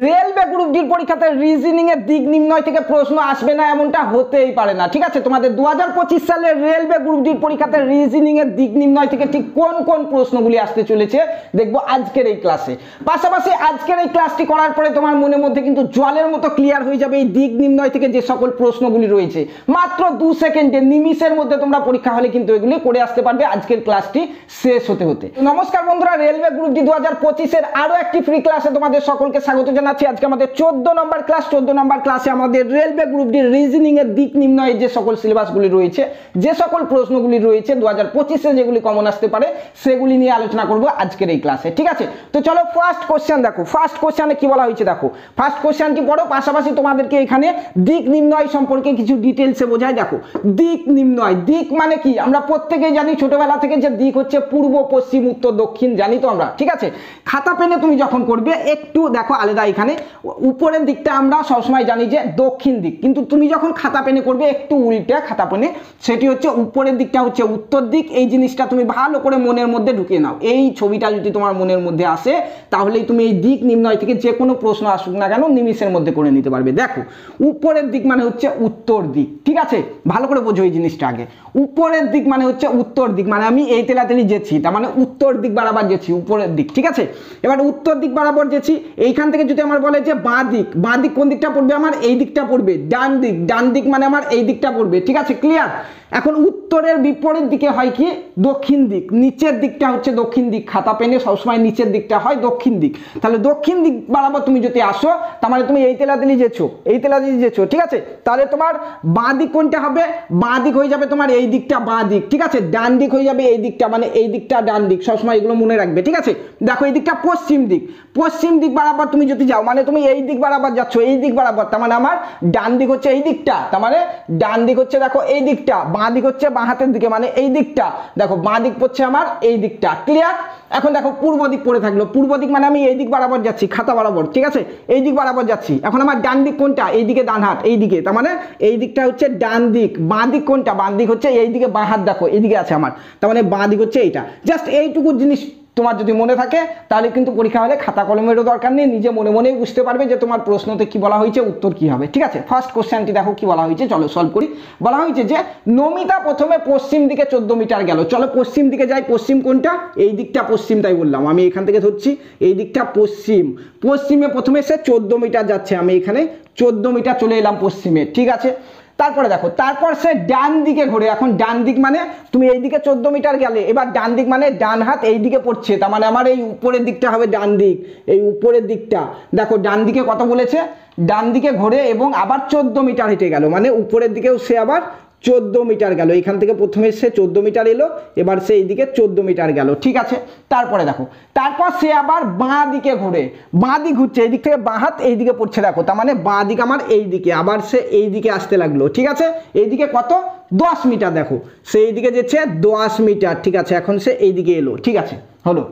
Railway group ডির পরীক্ষাতে reasoning এর দিক নির্ণয় থেকে প্রশ্ন আসবে না এমনটা হতেই পারে না। ঠিক আছে, তোমাদের 2025 সালের রেলওয়ে গ্রুপ ডির পরীক্ষাতে রিজনিং এর দিক নির্ণয় থেকে ঠিক কোন কোন প্রশ্নগুলি আসতে চলেছে দেখবো আজকের এই ক্লাসে। পাশাপাশি আজকের এই ক্লাসটি করার পরে তোমার মনের মধ্যে কিন্তু জলের মতো ক্লিয়ার হয়ে যাবে এই দিক নির্ণয় থেকে যে সকল প্রশ্নগুলি রয়েছে। মাত্র 2 সেকেন্ডে নিমিষের মধ্যে তোমরা পরীক্ষা হলে কিন্তু এগুলি করে আসতে পারবে আজকের ক্লাসটি শেষ হতে হতে। নমস্কার বন্ধুরা, রেলওয়ে গ্রুপ ডি 2025 এর আরো একটি ফ্রি ক্লাসে তোমাদের সকলকে স্বাগত জানাচ্ছি। আজকে আমাদের 14 নম্বর ক্লাস। 14 নম্বর ক্লাসে আমাদের রেলওয়ে গ্রুপ ডি রিজনিং এর দিক নির্ণয়ের যে সকল সিলেবাসগুলি রয়েছে, যে সকল প্রশ্নগুলি রয়েছে 2025 এ যেগুলি কমন আসতে পারে সেগুলি নিয়ে আলোচনা করব আজকের এই ক্লাসে। ঠিক আছে, তো চলো ফার্স্ট কোশ্চেন দেখো। ফার্স্ট কোশ্চেনে কি বলা হয়েছে দেখো। ফার্স্ট কোশ্চেনটি পড়ো, পাশাপাশি তোমাদেরকে এখানে দিক নির্ণয় সম্পর্কে কিছু ডিটেইলসে বোঝায়। দেখো দিক নির্ণয়, দিক মানে কি আমরা প্রত্যেকেই জানি ছোটবেলা থেকে যে দিক হচ্ছে পূর্ব পশ্চিম উত্তর দক্ষিণ, জানি তো আমরা। ঠিক আছে, খাতা পেনে তুমি যখন করবে একটু দেখো আলাদা, এখানে উপরের দিকটা আমরা সবসময় জানি যে দক্ষিণ দিক, কিন্তু তুমি যখন খাতা পেনে করবে একটু উল্টে খাতা পেনে, সেটি হচ্ছে উপরের দিকটা হচ্ছে উত্তর দিক। এই জিনিসটা তুমি ভালো করে মনের মধ্যে ঢুকিয়ে নাও। এই ছবিটা যদি তোমার মনের মধ্যে আসে তাহলেই তুমি এই দিক নির্ণয় থেকে যে কোনো প্রশ্ন আসুক না কেন নিমিষের মধ্যে করে নিতে পারবে। দেখো উপরের দিক মানে হচ্ছে উত্তর দিক। ঠিক আছে, ভালো করে বোঝো এই জিনিসটা আগে। উপরের দিক মানে হচ্ছে উত্তর দিক, মানে আমি এই তেলাতেলি যেছি তার মানে উত্তর দিক বরাবর যেছি, উপরের দিক। ঠিক আছে, এবার উত্তর দিক বরাবর যেছি, এইখান থেকে যদি আমার বলে যে বাঁ দিক, বাঁ দিক কোন দিকটা পড়বে আমার এই দিকটা পড়বে। ডান দিক, ডান দিক মানে আমার এই দিকটা পড়বে। ঠিক আছে, ক্লিয়ার। এখন উত্তরের বিপরীত দিকে হয় কি দক্ষিণ দিক, নিচের দিকটা হচ্ছে দক্ষিণ দিক। খাতা পেনে সবসময় নিচের দিকটা হয় দক্ষিণ দিক। তাহলে দক্ষিণ দিক বরাবর তুমি যদি আসো তার মানে তুমি এই তেলাতেলি যেছো, এই তেলাতেলি যেছো। ঠিক আছে, তাহলে তোমার বাঁ দিক কোনটা হবে? বাঁ দিক হয়ে যাবে তোমার এই দিকটা বাঁ দিক। ঠিক আছে, ডান দিক হয়ে যাবে এই দিকটা, মানে এই দিকটা ডান দিক। সবসময় এগুলো মনে রাখবে। ঠিক আছে, দেখো এই দিকটা পশ্চিম দিক, পশ্চিম দিক বরাবর তুমি যদি যাও মানে তুমি এই দিক বরাবর যাচ্ছ, এই দিক বরাবর, তার মানে আমার ডান দিক হচ্ছে এই দিকটা, তার মানে ডান দিক হচ্ছে দেখো এই দিকটা, বাঁ দিক হচ্ছে বাঁ হাতের দিকে মানে এই দিকটা। দেখো বাঁ দিক পড়ছে আমার এই দিকটা, ক্লিয়ার। এখন দেখো পূর্ব দিক পড়ে থাকলো, পূর্ব দিক মানে আমি এই দিক বরাবর যাচ্ছি, খাতা বরাবর। ঠিক আছে, এই দিক বরাবর যাচ্ছি। এখন আমার ডান দিক কোনটা? এই দিকে ডান হাত, এই দিকে, তার মানে এই দিকটা হচ্ছে ডান দিক। বাঁ দিক কোনটা? বাঁ দিক হচ্ছে এই দিকে, বাঁ হাত দেখো এইদিকে আছে আমার, তার মানে বাঁ দিক হচ্ছে এইটা। জাস্ট এইটুকু জিনিস তোমার যদি মনে থাকে তাহলে কিন্তু পরীক্ষা হলে খাতা কলমেরও দরকার নেই, নিজে মনে মনেই বুঝতে পারবে যে তোমার প্রশ্নতে কি বলা হয়েছে, উত্তর কি হবে। ঠিক আছে, ফার্স্ট কোশ্চেনটি দেখো কি বলা হয়েছে, চলো সলভ করি। বলা হয়েছে যে নমিতা প্রথমে পশ্চিম দিকে 14 মিটার গেল। চলো পশ্চিম দিকে যাই। পশ্চিম কোনটা? এই দিকটা পশ্চিম, তাই বললাম আমি এখান থেকে ধরছি এই দিকটা পশ্চিম। পশ্চিমে প্রথমে সে 14 মিটার যাচ্ছে, আমি এখানে 14 মিটার চলে এলাম পশ্চিমে। ঠিক আছে, তারপরে দেখো তারপর সে ডান দিকে ঘুরে। এখন ডান দিক মানে তুমি এই দিকে 14 মিটার গেলে, এবার ডান দিক মানে ডান হাত এই দিকে পড়ছে, তার মানে আমার এই উপরের দিকটা হবে ডান দিক। এই উপরের দিকটা দেখো ডান দিকে কত বলেছে, ডান দিকে ঘুরে এবং আবার 14 মিটার হেঁটে গেল, মানে উপরের দিকেও সে আবার 14 মিটার গেল। এখান থেকে প্রথমে সে 14 মিটার এলো, এবার সে এইদিকে 14 মিটার গেল। ঠিক আছে, তারপরে দেখো তারপর সে আবার বাঁ দিকে ঘুরে, বাঁ দিক ঘুরছে, এই দিক থেকে বাঁ হাত এই দিকে পড়ছে দেখো, তার মানে বাঁ দিক আমার এই দিকে, আবার সে এই দিকে আসতে লাগলো। ঠিক আছে, এইদিকে কত 10 মিটার, দেখো সে এইদিকে যেছে 10 মিটার। ঠিক আছে, এখন সে এইদিকে এলো। ঠিক আছে, হলো।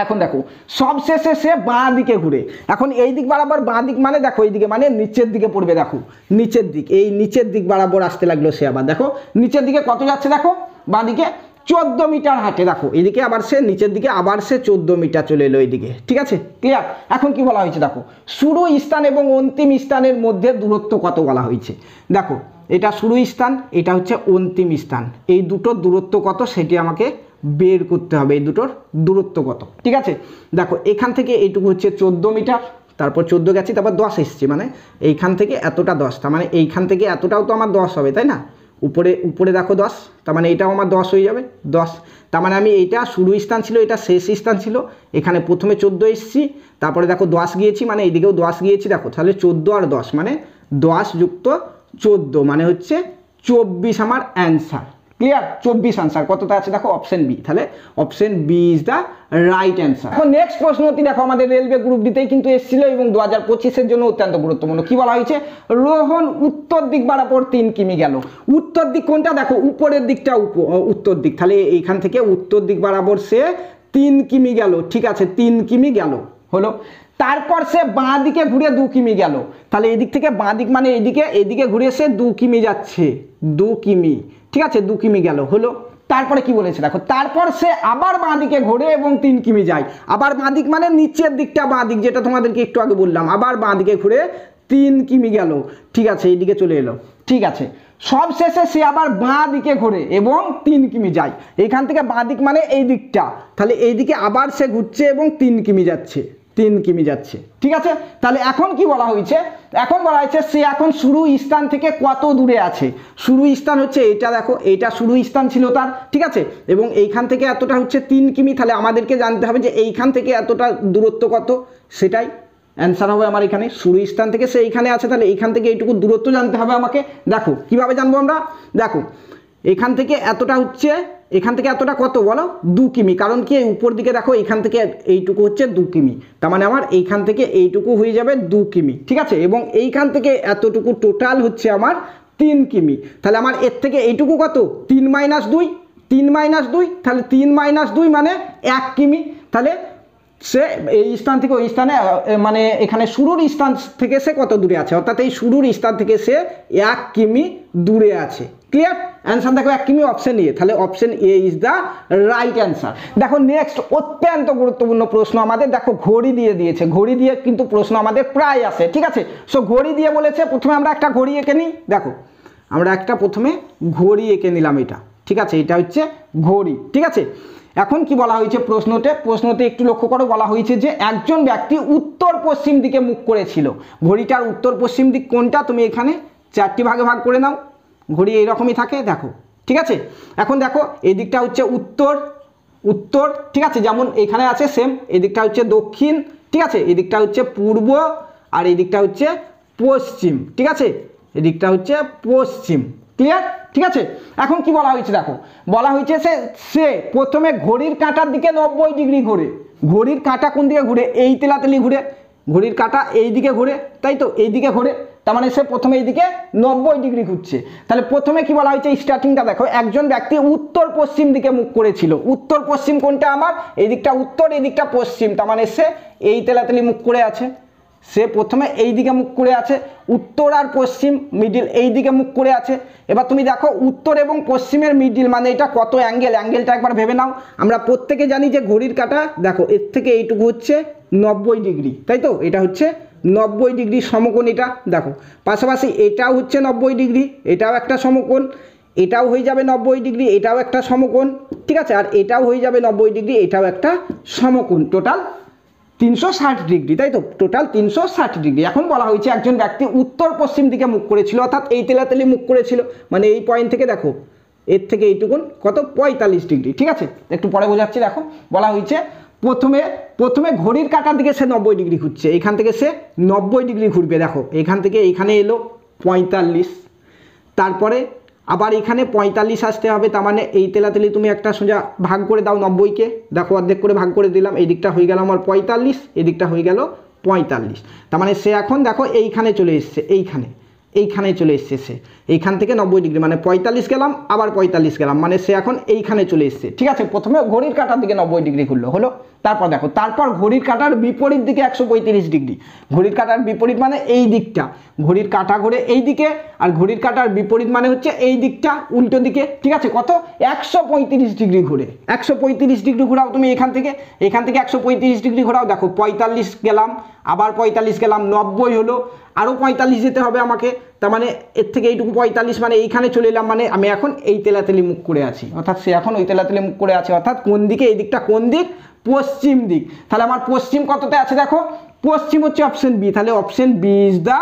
এখন দেখো সবশেষে সে বাঁ দিকে ঘুরে, এখন এই দিক বরাবর বাঁ দিক মানে দেখো এইদিকে মানে নিচের দিকে পড়বে। দেখো নিচের দিক, এই নিচের দিক বরাবর আসতে লাগলো সে আবার। দেখো নিচের দিকে কত যাচ্ছে, দেখো বাঁ দিকে 14 মিটার হাঁটে। দেখো এইদিকে আবার সে নিচের দিকে আবার সে 14 মিটার চলে এলো এইদিকে। ঠিক আছে, ক্লিয়ার। এখন কি বলা হয়েছে দেখো, শুরু স্থান এবং অন্তিম স্থানের মধ্যে দূরত্ব কত বলা হয়েছে। দেখো এটা শুরু স্থান, এটা হচ্ছে অন্তিম স্থান, এই দুটোর দূরত্ব কত সেটি আমাকে বের করতে হবে। এই দুটোর দূরত্ব কত। ঠিক আছে, দেখো এখান থেকে এইটুকু হচ্ছে 14 মিটার, তারপর 14 গেছি, তারপর 10 এসছি, মানে এইখান থেকে এতটা 10, তার মানে এইখান থেকে এতটাও তো আমার 10 হবে, তাই না? উপরে উপরে দেখো 10, তার মানে এইটাও আমার 10 হয়ে যাবে 10। তার মানে আমি এইটা শুরু স্থান ছিল, এটা শেষ স্থান ছিল। এখানে প্রথমে 14 এসছি, তারপরে দেখো 10 গিয়েছি, মানে এইদিকেও 10 গিয়েছি। দেখো তাহলে 14 আর 10 মানে 10 যুক্ত 14 মানে হচ্ছে 24 আমার অ্যান্সার। Clear, 24 answer. কতটা আছে দেখো অপশন বি, তাহলে option B is the right answer. এখন নেক্সট প্রশ্নটি দেখো আমাদের রেলওয়ে গ্রুপ ডিতেই কিন্তু এসেছিল এবং 2025 এর জন্য অত্যন্ত গুরুত্বপূর্ণ। কি বলা হয়েছে, রোহন উত্তর দিক বরাবর 3 কিমি গেল। উত্তর দিক কোনটা? দেখো উপরের দিকটা উত্তর দিক, তাহলে এইখান থেকে উত্তর দিক বরাবর সে 3 কিমি গেল। ঠিক আছে, 3 কিমি গেল, হলো। তারপর সে বাঁ দিকে ঘুরে 2 কিমি গেল, তাহলে এই দিক থেকে বাঁ দিক মানে এইদিকে ঘুরে সে 2 কিমি যাচ্ছে, 2 কিমি। ঠিক আছে, 2 কিমি গেল, হলো। তারপরে কি বলেছে দেখো, তারপর সে আবার বাঁ দিকে ঘোরে এবং 3 কিমি যায়। আবার বাঁ দিক মানে নিচের দিকটা বাঁ দিক, যেটা তোমাদেরকে একটু আগে বললাম। আবার বাঁ দিকে ঘুরে 3 কিমি গেল, ঠিক আছে, এইদিকে চলে এলো, ঠিক আছে। সব শেষে সে আবার বাঁ দিকে ঘোরে এবং 3 কিমি যায়। এখান থেকে বাঁ দিক মানে এই দিকটা, তাহলে এইদিকে আবার সে ঘুরছে এবং 3 কিমি যাচ্ছে, 3 কিমি যাচ্ছে, ঠিক আছে। তাহলে এখন কি বলা হয়েছে, এখন বলা হয়েছে সে এখন শুরু স্থান থেকে কত দূরে আছে। শুরু স্থান হচ্ছে এইটা, দেখো এইটা শুরু স্থান ছিল তার, ঠিক আছে, এবং এইখান থেকে এতটা হচ্ছে 3 কিমি। তাহলে আমাদেরকে জানতে হবে যে এইখান থেকে এতটা দূরত্ব কত, সেটাই অ্যান্সার হবে আমার এখানে। শুরু স্থান থেকে সে এইখানে আছে, তাহলে এইখান থেকে এইটুকু দূরত্ব জানতে হবে আমাকে। দেখো কিভাবে জানবো আমরা, দেখো এখান থেকে এতটা হচ্ছে, এখান থেকে এতটা কত বলো, 2 কিমি। কারণ কি উপর দিকে দেখো এখান থেকে এইটুকু হচ্ছে 2 কিমি, তার মানে আমার এইখান থেকে এইটুকু হয়ে যাবে 2 কিমি, ঠিক আছে। এবং এইখান থেকে এতটুকু টোটাল হচ্ছে আমার 3 কিমি। তাহলে আমার এর থেকে এইটুকু কত, 3 - 2, 3 - 2, তাহলে 3 - 2 মানে 1 কিমি। তাহলে সে এই স্থান থেকে ওই স্থানে, মানে এখানে শুরুর স্থান থেকে সে কত দূরে আছে, অর্থাৎ এই শুরুর স্থান থেকে সে 1 কিমি দূরে আছে। ক্লিয়ার? অ্যান্সার দেখো 1 কিমি, অপশন এ। তাহলে option A is the right answer. দেখো নেক্সট অত্যন্ত গুরুত্বপূর্ণ প্রশ্ন আমাদের, দেখো ঘড়ি দিয়ে দিয়েছে। ঘড়ি দিয়ে কিন্তু প্রশ্ন আমাদের প্রায় আসে, ঠিক আছে। সো ঘড়ি দিয়ে বলেছে, প্রথমে আমরা একটা ঘড়ি এঁকে নিই। দেখো আমরা একটা প্রথমে ঘড়ি এঁকে নিলাম, এটা ঠিক আছে, এটা হচ্ছে ঘড়ি, ঠিক আছে। এখন কি বলা হয়েছে প্রশ্নতে একটু লক্ষ্য করো, বলা হয়েছে যে একজন ব্যক্তি উত্তর পশ্চিম দিকে মুখ করেছিল। ঘড়িটার উত্তর পশ্চিম দিক কোনটা, তুমি এখানে 4টি ভাগে ভাগ করে নাও। ঘড়ি এইরকমই থাকে, দেখো, ঠিক আছে। এখন দেখো এই দিকটা হচ্ছে উত্তর, উত্তর, ঠিক আছে, যেমন এখানে আছে সেম। এই দিকটা হচ্ছে দক্ষিণ, ঠিক আছে, এই দিকটা হচ্ছে পূর্ব, আর এই দিকটা হচ্ছে পশ্চিম, ঠিক আছে, এই দিকটা হচ্ছে পশ্চিম। ক্লিয়ার? ঠিক আছে। এখন কি বলা হয়েছে দেখো, বলা হয়েছে সে প্রথমে ঘড়ির কাঁটার দিকে 90 ডিগ্রি ঘোরে। ঘড়ির কাঁটা কোন দিকে ঘুরে, এই তেলাতেলি ঘুরে। ঘড়ির কাঁটা এই দিকে ঘুরে, তাই তো, এই দিকে ঘুরে, তার মানে সে প্রথমে এইদিকে 90 ডিগ্রি ঘুরছে। তাহলে প্রথমে কি বলা হয়েছে, স্টার্টিংটা দেখো, একজন ব্যক্তি উত্তর পশ্চিম দিকে মুখ করেছিল। উত্তর পশ্চিম কোনটা আমার, এই দিকটা উত্তর, এই দিকটা পশ্চিম, তার মানে সে এই তেলাতেলি মুখ করে আছে। সে প্রথমে এই দিকে মুখ করে আছে, উত্তর আর পশ্চিম মিডিল এই দিকে মুখ করে আছে। এবার তুমি দেখো উত্তর এবং পশ্চিমের মিডিল মানে এটা কত অ্যাঙ্গেল, অ্যাঙ্গেলটা একবার ভেবে নাও। আমরা প্রত্যেকে জানি যে ঘড়ির কাঁটা দেখো এর থেকে এইটুকু হচ্ছে 90 ডিগ্রি, তাই তো, এটা হচ্ছে 90 ডিগ্রি সমকোণ। এটা দেখো পাশাপাশি এটাও হচ্ছে 90 ডিগ্রি, এটাও একটা সমকোণ, এটাও হয়ে যাবে 90 ডিগ্রি, এটাও একটা সমকোণ, ঠিক আছে, আর এটাও হয়ে যাবে 90 ডিগ্রি, এটাও একটা সমকোণ। টোটাল 360 ডিগ্রি, তাই তো, টোটাল 360 ডিগ্রি। এখন বলা হয়েছে একজন ব্যক্তি উত্তর পশ্চিম দিকে মুখ করেছিল, অর্থাৎ এই তেলাতেলি মুখ করেছিল, মানে এই পয়েন্ট থেকে দেখো এর থেকে এইটুকুন কত, 45 ডিগ্রি, ঠিক আছে। একটু পরে বোঝাচ্ছি। দেখো বলা হয়েছে প্রথমে ঘড়ির কাঁটার দিকে সে 90 ডিগ্রি ঘুরছে, এখান থেকে সে 90 ডিগ্রি ঘুরবে। দেখো এখান থেকে এইখানে এলো 45, তারপরে আবার এখানে 45 আসতে হবে, তার মানে এই তেলাতেলি তুমি একটা সোজা ভাগ করে দাও 90কে, দেখো অর্ধেক করে ভাগ করে দিলাম, এই দিকটা হয়ে গেল আমার 45, এই দিকটা হয়ে গেল 45, তার মানে সে এখন দেখো এইখানে চলে এসছে, এইখানে চলে এসছে সে, এইখান থেকে 90 ডিগ্রি মানে 45 গেলাম, আবার 45 গেলাম, মানে সে এখন এইখানে চলে এসছে, ঠিক আছে। প্রথমে ঘড়ির কাঁটার দিকে 90 ডিগ্রি ঘুরলো, হলো। তারপর দেখো, তারপর ঘড়ির কাঁটার বিপরীত দিকে 135 ডিগ্রি। ঘড়ির কাঁটার বিপরীত মানে এই দিকটা, ঘড়ির কাঁটা ঘুরে এই দিকে, আর ঘড়ির কাঁটার বিপরীত মানে হচ্ছে এই দিকটা, উল্টো দিকে, ঠিক আছে। কত, 135 ডিগ্রি ঘুরে। 135 ডিগ্রি ঘোরাও তুমি এখান থেকে 135 ডিগ্রি ঘোরাও। দেখো 45 গেলাম, আবার 45 গেলাম, 90 হলো, আরও 45 যেতে হবে আমাকে, তার মানে এর থেকে এইটুকু 45 মানে এইখানে চলে এলাম, মানে আমি এখন এই তেলাতেলি মুখ করে আছি, অর্থাৎ সে এখন ওই তেলাতেলি মুখ করে আছে, অর্থাৎ কোন দিকে, এই দিকটা কোন দিক, পশ্চিম দিক। তাহলে আমার পশ্চিম কততে আছে দেখো, পশ্চিম হচ্ছে অপশন বি, তাহলে option B is the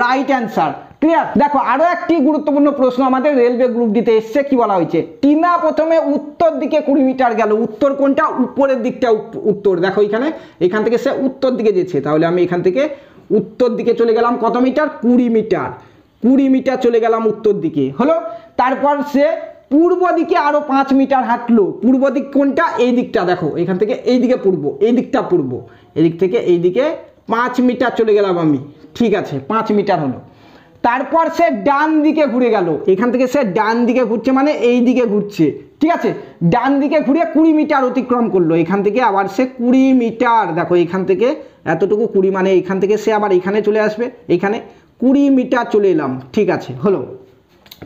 right answer. Clear? দেখো আরো একটি গুরুত্বপূর্ণ প্রশ্ন আমাদের রেলওয়ে গ্রুপ ডিতে এসছে। কি বলা হয়েছে, টিনা প্রথমে উত্তর দিকে 20 মিটার গেল। উত্তর কোনটা, উপরের দিকটা উত্তর, দেখো এখান থেকে সে উত্তর দিকে যেছে, তাহলে আমি এখান থেকে উত্তর দিকে চলে গেলাম কত মিটার, 20 মিটার, 20 মিটার চলে গেলাম উত্তর দিকে, হলো। তারপর সে পূর্ব দিকে আরো 5 মিটার হাঁটলো। পূর্ব দিক কোনটা, এই দিকটা, দেখো এখান থেকে এই দিকে পূর্ব, এই দিকটা পূর্ব, এদিক থেকে এই দিকে 5 মিটার চলে গেলাম আমি, ঠিক আছে, 5 মিটার হলো। তারপর সে ডান দিকে ঘুরে গেল, এখান থেকে সে ডান দিকে ঘুরছে মানে এই দিকে ঘুরছে, ঠিক আছে, ডান দিকে ঘুরে 20 মিটার অতিক্রম করলো। এখান থেকে আবার সে 20 মিটার, দেখো এখান থেকে এতটুকু 20 মানে এখান থেকে সে আবার এখানে চলে আসবে, এখানে 20 মিটার চলে এলাম, ঠিক আছে, হলো।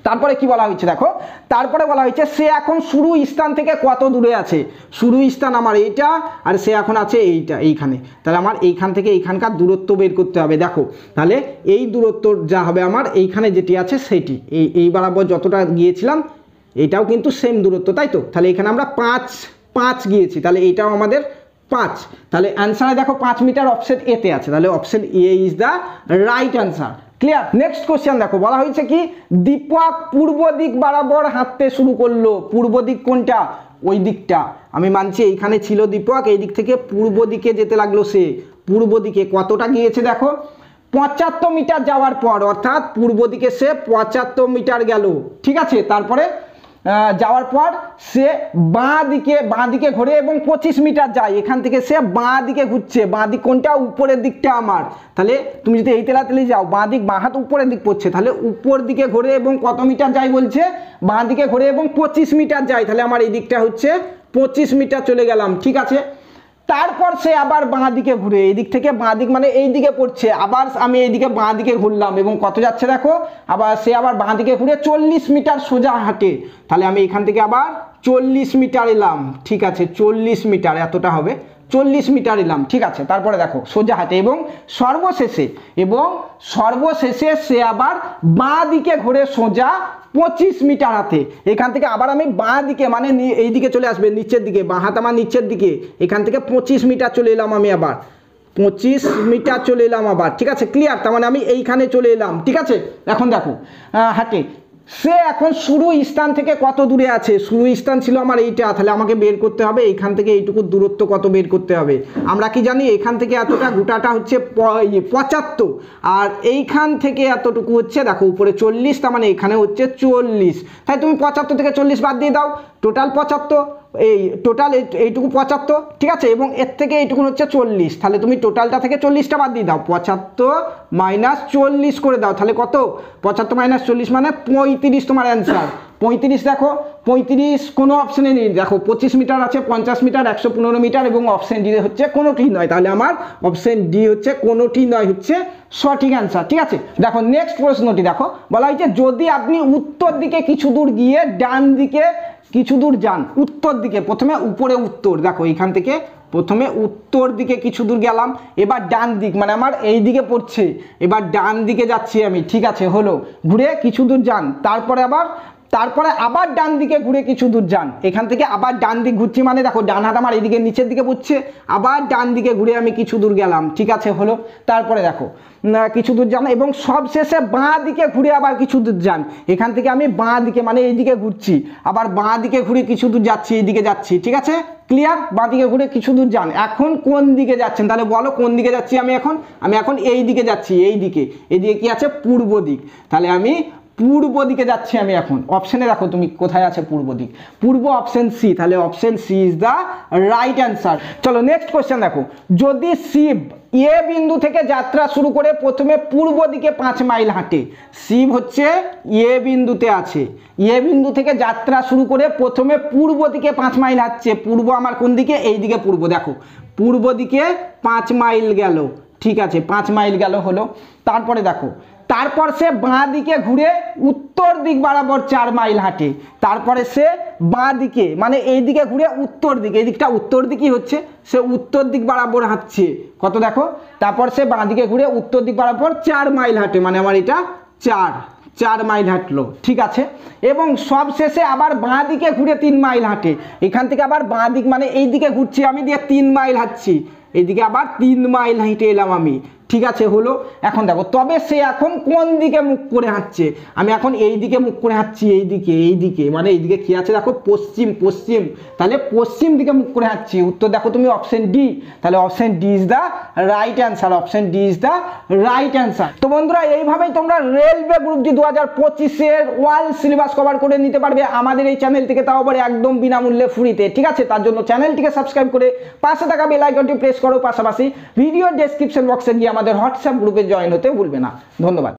তারপরে কি বলা হয়েছে দেখো, তারপরে বলা হয়েছে সে এখন শুরু স্থান থেকে কত দূরে আছে। শুরু স্থান আমার এইটা, আর সে এখন আছে এইটা, এইখানে। তাহলে আমার এইখান থেকে এইখানকার দূরত্ব বের করতে হবে। দেখো তাহলে এই দূরত্ব যা হবে আমার এইখানে যেটি আছে সেটি, এই বরাবর যতটা গিয়েছিলাম এটাও কিন্তু সেম দূরত্ব, তাই তো। তাহলে এখানে আমরা 5 গিয়েছি, তাহলে এইটাও আমাদের 5। তাহলে অ্যান্সারে দেখো 5 মিটার অপশন এতে আছে, তাহলে option A is the right answer. Clear. Next question দেখো, বলা হয়েছে কি দীপক পূর্ব দিক বরাবর হাঁটতে শুরু করলো। পূর্ব দিক কোনটা? ওই দিকটা। আমি মানছি এইখানে ছিল দীপক, এই দিক থেকে পূর্ব দিকে যেতে লাগলো সে। পূর্ব দিকে কতটা গিয়েছে দেখো, 75 মিটার যাওয়ার পর, অর্থাৎ পূর্ব দিকে সে 75 মিটার গেল। ঠিক আছে, তারপরে যাওয়ার পর সে বাঁ দিকে ঘুরে এবং 25 মিটার যায়। এখান থেকে সে বাঁ দিকে ঘুরছে। বাঁ দিক কোনটা? উপরের দিকটা আমার। তাহলে তুমি যদি এই তেলাতেলি যাও, বাঁ হাত উপরের দিক পড়ছে, তাহলে উপর দিকে ঘুরে এবং কত মিটার যায় বলছে? বাঁ দিকে ঘুরে এবং 25 মিটার যায়। তাহলে আমার এই দিকটা হচ্ছে 25 মিটার চলে গেলাম। ঠিক আছে, তারপর সে আবার বাঁ দিকে ঘুরে, এই দিক থেকে বাঁ দিক মানে এই দিকে পড়ছে, আবার আমি এইদিকে বাঁ দিকে ঘুরলাম এবং কত যাচ্ছে দেখো, আবার সে আবার বাঁ দিকে ঘুরে 40 মিটার সোজা হাঁটে। তাহলে আমি এখান থেকে আবার 40 মিটার এলাম। ঠিক আছে, 40 মিটার এতটা হবে, 40 মিটার এলাম। ঠিক আছে, তারপরে দেখো সোজা হাঁটে এবং সর্বশেষে সে আবার বাঁ দিকে ঘুরে সোজা 25 মিটার হাতে। এখান থেকে আবার আমি বাঁ দিকে মানে এই দিকে চলে আসবে, নিচের দিকে, বাঁ হাত আমার নিচের দিকে। এখান থেকে 25 মিটার চলে এলাম, আমি আবার 25 মিটার চলে এলাম আবার। ঠিক আছে, ক্লিয়ার। তার মানে আমি এইখানে চলে এলাম। ঠিক আছে, এখন দেখো হাঁটে সে এখন শুরু স্থান থেকে কত দূরে আছে। শুরু স্থান ছিল আমার এইটা, তাহলে আমাকে বের করতে হবে এইখান থেকে এইটুকু দূরত্ব কত বের করতে হবে। আমরা কি জানি এখান থেকে এতটা, গোটাটা হচ্ছে 75, আর এইখান থেকে এতটুকু হচ্ছে দেখো উপরে 40, তার মানে এখানে হচ্ছে 40। তাই তুমি 75 থেকে 40 বাদ দিয়ে দাও, টোটাল 75, এই টোটাল এইটুকু 75। ঠিক আছে, এবং এর থেকে এইটুকু হচ্ছে 40, তাহলে তুমি টোটালটা থেকে 40টা বাদ দিয়ে দাও, 75 মাইনাস 40 করে দাও। তাহলে কত? 75 মাইনাস 40 মানে 35 তোমার অ্যান্সার। 35 দেখো, 35 কোনো অপশানে নেই। দেখো 25 মিটার আছে, 50 মিটার, 115 মিটার এবং অপশান ডি হচ্ছে কোনোটি নয়। তাহলে আমার অপশান ডি হচ্ছে কোনোটি নয় হচ্ছে সঠিক অ্যান্সার। ঠিক আছে, দেখো নেক্সট প্রশ্নটি দেখো, বলা হয়েছে যদি আপনি উত্তর দিকে কিছু দূর গিয়ে ডান দিকে কিছু দূর যান, উত্তর দিকে, প্রথমে উপরে উত্তর, দেখো এখান থেকে প্রথমে উত্তর দিকে কিছু দূর গেলাম, এবার ডান দিক মানে আমার এই দিকে পড়ছে, এবার ডান দিকে যাচ্ছি আমি। ঠিক আছে, হলো, ঘুরে কিছু দূর যান, তারপরে আবার ডান দিকে ঘুরে কিছু দূর যান। এখান থেকে আবার ডান দিক ঘুরছি, মানে দেখো ডান হাত আমার এইদিকে নিচের দিকে পড়ছে, আবার ডান দিকে ঘুরে আমি কিছু দূর গেলাম। ঠিক আছে, হলো, তারপরে দেখো কিছু দূর যান এবং সব শেষে বাঁ দিকে ঘুরে আবার কিছু দূর যান। এখান থেকে আমি বাঁ দিকে মানে এইদিকে ঘুরছি, আবার বাঁ দিকে ঘুরে কিছু দূর যাচ্ছি, এইদিকে যাচ্ছি। ঠিক আছে, ক্লিয়ার। বাঁ দিকে ঘুরে কিছু দূর যান। এখন কোন দিকে যাচ্ছেন তাহলে বলো, কোন দিকে যাচ্ছি আমি এখন এই দিকে যাচ্ছি, এইদিকে কি আছে? পূর্ব দিক। তাহলে আমি পূর্ব দিকে যাচ্ছি আমি এখন। অপশনে দেখো তুমি কোথায় আছে পূর্ব দিক, পূর্ব, অপশন সি। তাহলে option C is the right answer. চলো নেক্সট কোশ্চেন দেখো, যদি শিব এ বিন্দু থেকে যাত্রা শুরু করে প্রথমে পূর্ব দিকে 5 মাইল হাঁটে। শিব হচ্ছে এ বিন্দুতে আছে, এ বিন্দু থেকে যাত্রা শুরু করে প্রথমে পূর্ব দিকে 5 মাইল হাঁটছে। পূর্ব আমার কোন দিকে? এই দিকে পূর্ব। দেখো পূর্ব দিকে 5 মাইল গেল। ঠিক আছে, 5 মাইল গেল, হলো। তারপরে দেখো, তারপর সে বাঁ দিকে ঘুরে উত্তর দিক বরাবর 4 মাইল হাঁটে। তারপরে সে বাঁ দিকে মানে এই দিকে ঘুরে উত্তর দিকে, এই দিকটা উত্তর দিকই হচ্ছে, সে উত্তর দিক বরাবর হাঁটছে। কত দেখো, তারপর সে বাঁ দিকে ঘুরে উত্তর দিক বরাবর 4 মাইল হাঁটে, মানে আমার এটা 4 মাইল হাঁটলো। ঠিক আছে, এবং সব শেষে আবার বাঁ দিকে ঘুরে 3 মাইল হাঁটে। এখান থেকে আবার বাঁ দিক মানে এই দিকে ঘুরছি আমি, দিয়ে 3 মাইল হাঁটছি, এইদিকে আবার 3 মাইল হেঁটে এলাম আমি। ঠিক আছে, হলো। এখন দেখো, তবে সে এখন কোন দিকে মুখ করে হাঁটছে? আমি এখন এই দিকে মুখ করে হাঁটছি, এইদিকে মানে এইদিকে কি আছে দেখো, পশ্চিম। তাহলে পশ্চিম দিকে মুখ করে হাঁটছি। উত্তর দেখো তুমি অপশন ডি। তাহলে option D is the right answer. Option D is the right answer. তো বন্ধুরা, এইভাবেই তোমরা রেলওয়ে গ্রুপ ডি 2025-এর ওয়াল সিলেবাস কভার করে নিতে পারবে আমাদের এই চ্যানেল থেকে, তাও আবার একদম বিনামূল্যে ফ্রিতে। ঠিক আছে, তার জন্য চ্যানেলটিকে সাবস্ক্রাইব করে পাশে থাকা বেল আইকনটি প্রেস করো। পাশাপাশি ভিডিও ডেসক্রিপশন বক্সে গিয়ে আমাদের হোয়াটসঅ্যাপ গ্রুপে জয়েন হতে ভুলবে না। ধন্যবাদ।